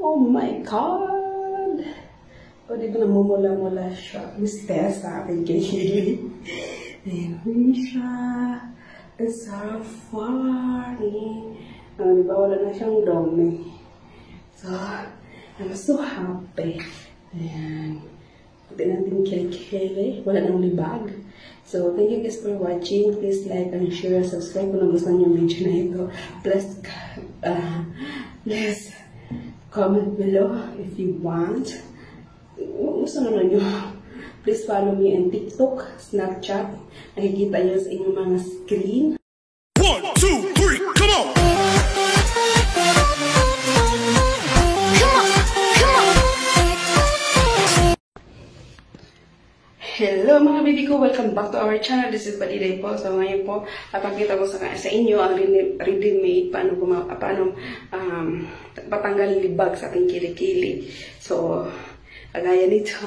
Oh my God! O, di ba namumula-mula siya? Mister sa akin kay Ayan siya. It's so funny. Di ba? Wala na siyang dome. So, I'm so happy. Ayan. Pati natin kilikili. Wala nang libag. So, thank you guys for watching. Please like and share and subscribe kung nagustuhan yung video na ito. Plus, please comment below if you want. Gusto naman nyo. Please follow me on TikTok, Snapchat. Nakikita nyo sa inyong mga screen. 1, 2, 3, come on! Hello mga baby ko! Welcome back to our channel. This is Baliday po. So ngayon po, papakita ko sa inyo ang ready-made paano patanggalin libag sa ating kilikili. So, kagaya nito,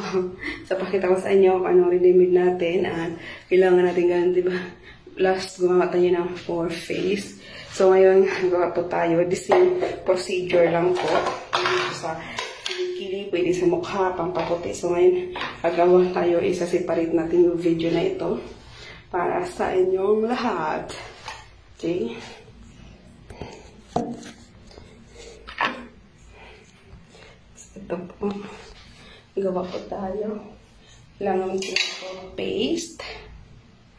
so pakita ko sa inyo kung anong ready-made natin. Kailangan natin ganun, diba? Last, gumawa tayo ng 4 face. So ngayon, gawa po tayo. The same procedure lang po. Sa kilikili, pwede sa mukha, pampaputi. So ngayon, gagawa tayo, isa-separate natin yung video na ito para sa inyong lahat. Okay? Ito po. Gawa po tayo. Kailangan ko ng toothpaste.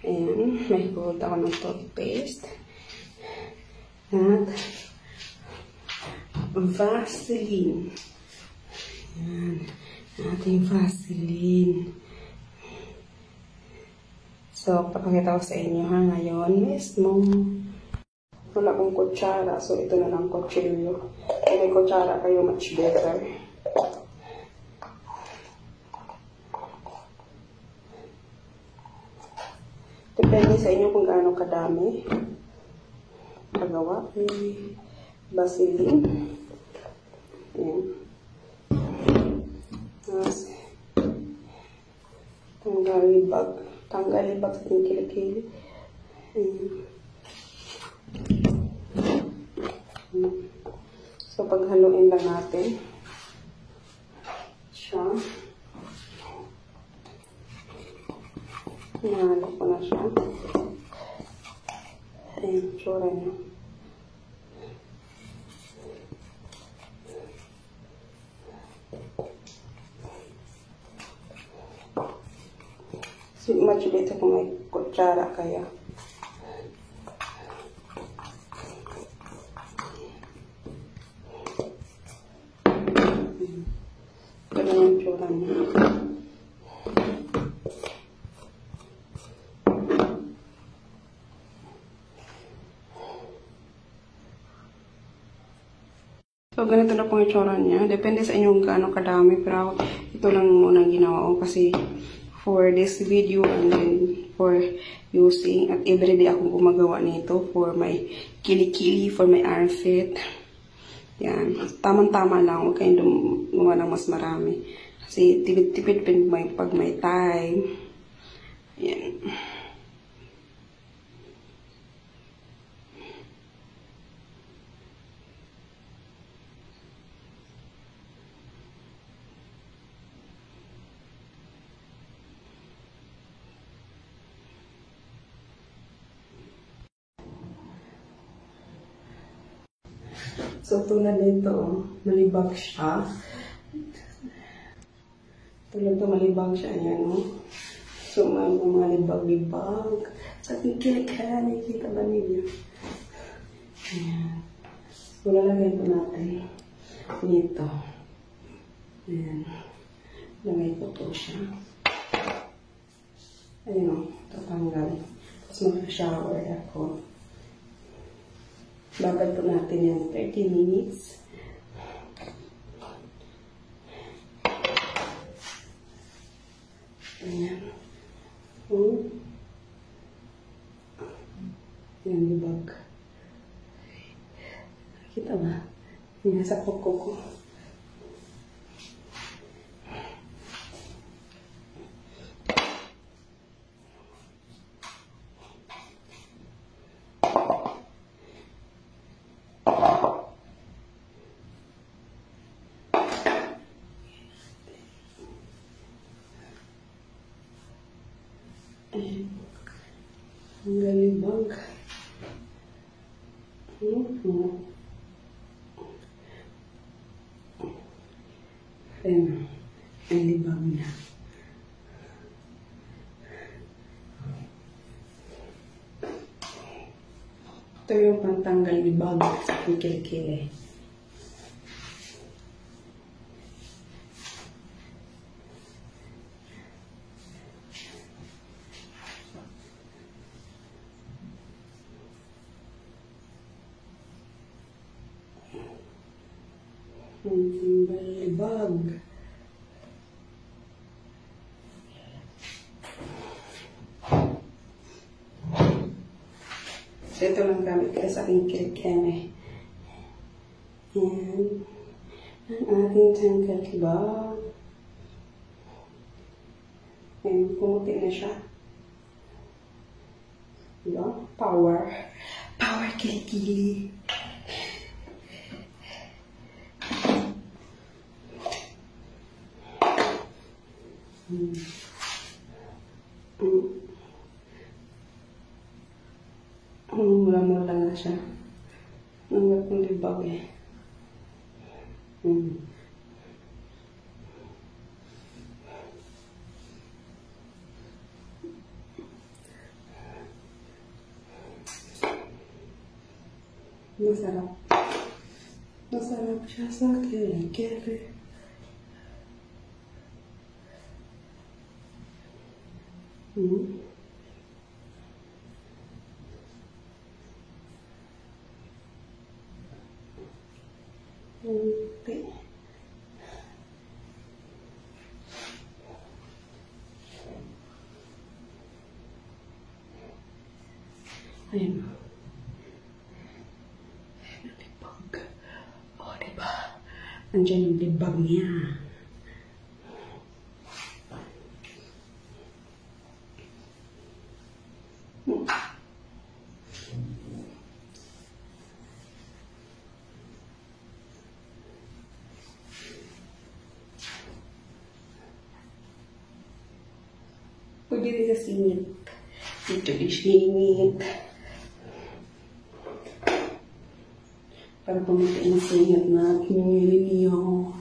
Ayan. May hold ako ng toothpaste. At Vaseline. Ayan. Ating Vaseline. So, papakita ko sa inyo ha ngayon mismo. Wala akong kutsara. So, ito na lang kutsilyo. Kung may kutsara kayo, much better. Depende sa inyo kung gaano kadami pagawa. Vaseline. Ayan. Tanggal libag sa ating kilikili. So, paghaluin lang natin siya. Nahalo ko na siya. Ayan, tsura niya. So, much better kung may kutsara kaya. Ganun yung tsura niya. So, ganito na po yung itsura niya. Depende sa inyong gaano kadami. Pero ito lang muna ginawa ko kasi for this video and then for using. At everyday akong gumagawa nito for my kilikili, for my armpit. Yan. Tamang-tama lang. Huwag kayong gumawa ng mas marami. Kasi tipid-tipid pag may time. Yan. So, tulad nito, malibag siya. Tulad ito, malibag siya. Ayan, no? So, mga libag-libag. Sa ating kilikili, nakikita ba ninyo? Ayan. So, lalagay po natin nito. Ayan. Lagay ko po siya. Ayan, no? Tatanggal. Tapos mag-shower ako. Babad po natin yan 30 minutes. Ayan. Ayan, libag. Kita ba? Yan sa kuko ko. Ayan. Ang galibag. Ayan. Ang libag niya. Ito yung pantanggal libag ng kilikili. Pantanggal libag. So, ito lang gamit ko sa aking kilikeme. Ayan. Ang ating tanggal libag. Ayan, pumuti na siya. Diba? Power. Power kilikili. Mula-mula na siya. Nanggap ng libag eh. Masarap. Masarap siya sa kilikili. Okay. Ayun. Libag. O, diba? Andiyan yung libag niya. Pwede rin sa singit. Ito yung singit. Para pumuti ang singit natin. Niyo.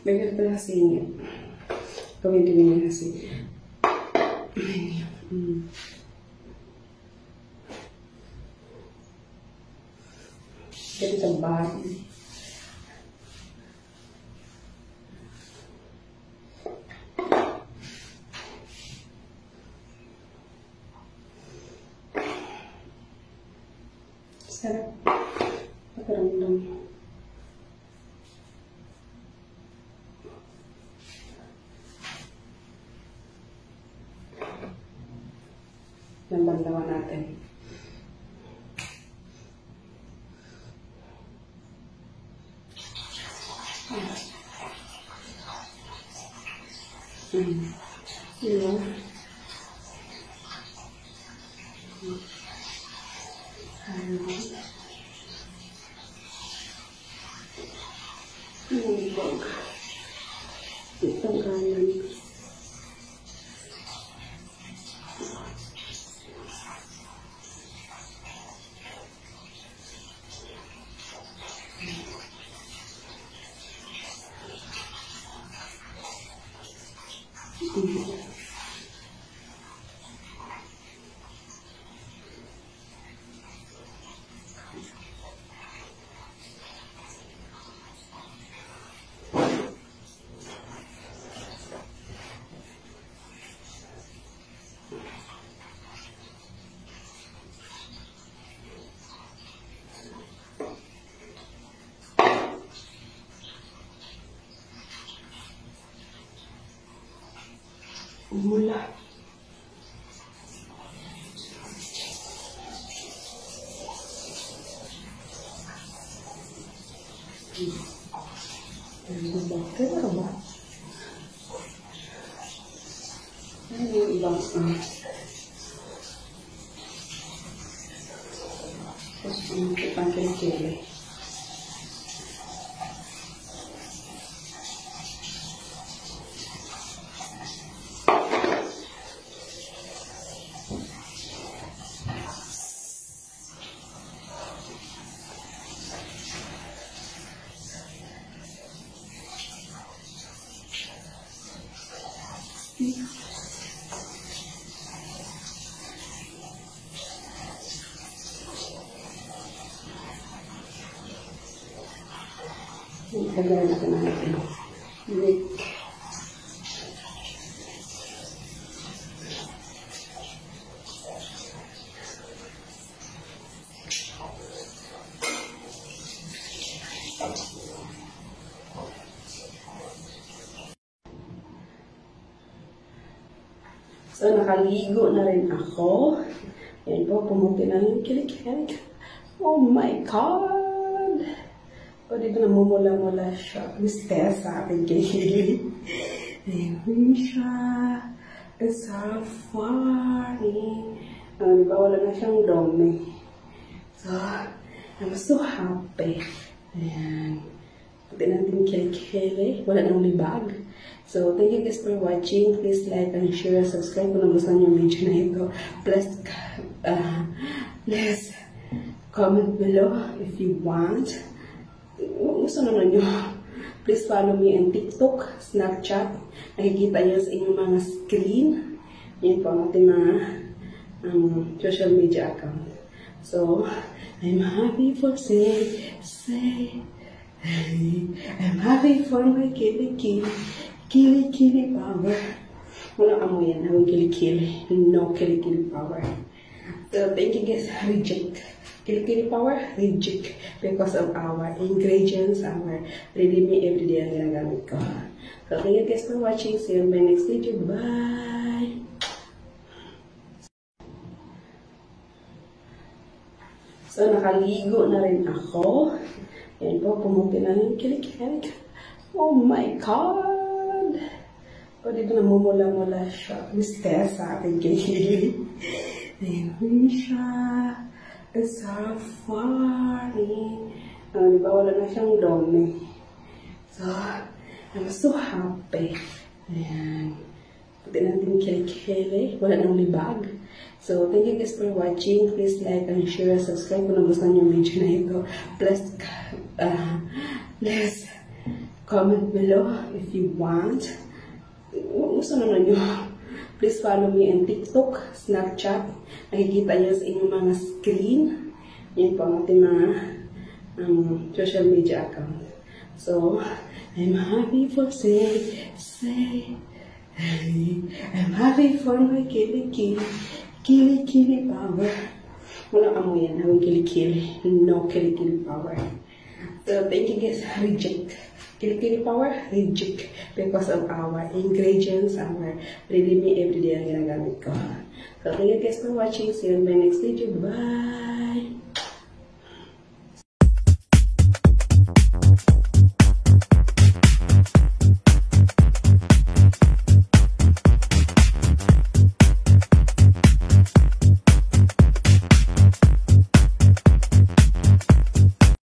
Bagay pala singit. Gawin din nila kasi. Jadi tebal. Sarap. Pakiramdam. Lamban-lawan natin. Diba? Libag. Itong kanan. Mula. Bakit ba? Ano yung ibang kilikili. Lagyan natin ang ating milk. So, nakaligo na rin ako. Yan po, pumuti na yung kilik-kilik. Oh my God! O, dito namumula-mula siya. Mister sa ating kilik. Ayun siya. It's so funny. Diba, wala na siyang dome. So, I'm so happy. Ayan. Pati natin kilik-kilik. Wala nang libag. So, thank you guys for watching. Please like and share, subscribe kung nagustuhan yung video na ito. Please comment below if you want. Gusto naman nyo. Please follow me on TikTok, Snapchat. Nakikita nyo sa inyong mga screen. Yan po ang ating mga social media account. So, I'm happy for I'm happy for my kilikili power. Walang amoy yan, ang kilikili. No kilikili power. So, thank you guys. Reject. Kilikili power, reject. Because of our ingredients, our ready me everyday ang ginagamit ko. So, thank you guys for watching. See you in my next video. Bye! So, nakaligo na rin ako. Yan po, pumuti na yung kilik-kilik. Oh my God! O, dito namumula-mula siya. Mister sa ating kilik. Ayun siya. It's so funny. Diba, wala na siyang dome. So, I'm so happy. Ayan. Pati natin kilik-kilik. Wala nang libag. So, thank you guys for watching. Please like and share, subscribe kung nagustuhan yung video na ito. Please comment below if you want. Gusto naman nyo. Please follow me on TikTok, Snapchat. Nakikita nyo sa inyong mga screen. Yan po ang ating mga social media account. So, I'm happy for I'm happy for my kilikili power. Walang amoy yan, ang kilikili. No kilikili power. So, thank you guys. Reject. Kilikili power, reject. Because of our ingredients, our ready me everyday ang ginagamit ko. So, thank you guys for watching. See you in my next video. Bye!